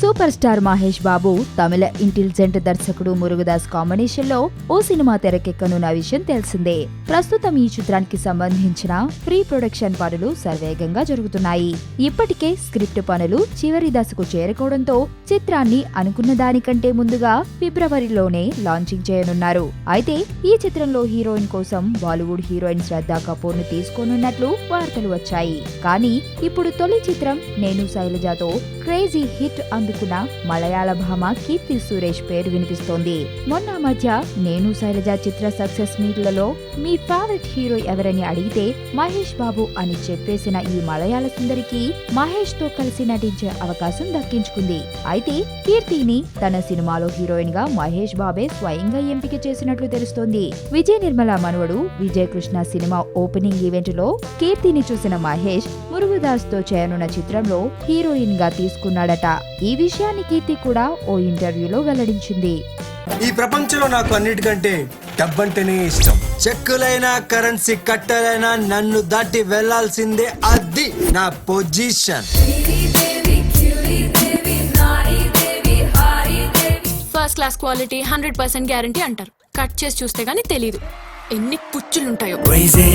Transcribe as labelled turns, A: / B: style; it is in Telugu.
A: సూపర్ స్టార్ మహేష్ బాబు తమిళ ఇంటెలిజెంట్ దర్శకుడు మురుగదాస్ కాంబినేషన్ లో ఓ సినిమా తెరకెక్కనున్న విషయం తెలిసిందే. ప్రస్తుతం ఈ చిత్రానికి సంబంధించిన ప్రీ ప్రొడక్షన్ పనులు సర్వేగంగా జరుగుతున్నాయి. ఇప్పటికే స్క్రిప్ట్ పనులు చివరి దశకు చేరుకోవడంతో చిత్రాన్ని అనుకున్న దానికంటే ముందుగా ఫిబ్రవరిలోనే లాంచింగ్ చేయనున్నారు. అయితే ఈ చిత్రంలో హీరోయిన్ కోసం బాలీవుడ్ హీరోయిన్ శ్రద్ధా కపూర్ ని తీసుకోనున్నట్లు వార్తలు వచ్చాయి. కానీ ఇప్పుడు తొలి చిత్రం నేను శైలజతో క్రేజీ హిట్ అందుకున్న మలయాళ భామ కీర్తి సురేష్ పేరు వినిపిస్తోంది. మొన్న మధ్య నేను శైలజ చిత్ర సక్సెస్ మీట్లలో మీ ఫేవరెట్ హీరో ఎవరని అడిగితే మహేష్ బాబు అని చెప్పేసిన ఈ మలయాళ సుందరికి మహేష్ తో కలిసి నటించే అవకాశం దక్కించుకుంది. అయితే కీర్తిని తన సినిమాలో హీరోయిన్ గా మహేష్ బాబే స్వయంగా ఎంపిక చేసినట్లు తెలుస్తోంది. విజయ్ నిర్మల మనవడు Vijay Krishna cinema opening event లో కీర్తిని చూసిన మహేష్ మురుగదాస్ తో చేయనున్న చిత్రంలో హీరోయిన్ గా తీసుకున్నాడట. ఈ విషయాన్ని కీర్తి కూడా ఓ ఇంటర్వ్యూలో వెల్లడించింది.
B: ఈ ప్రపంచంలో నాకు అన్నిటికంటే డబ్బంటేనే ఇష్టం. చెక్కులైనా కరెన్సీ కట్టలైనా నన్ను దాటి వెళ్లాల్సిందే, అది నా position.
C: First class quality 100% guarantee అంటారు. కట్ చేసి చూస్తే గానీ తెలీదు ఎన్ని పుచ్చులుంటాయో.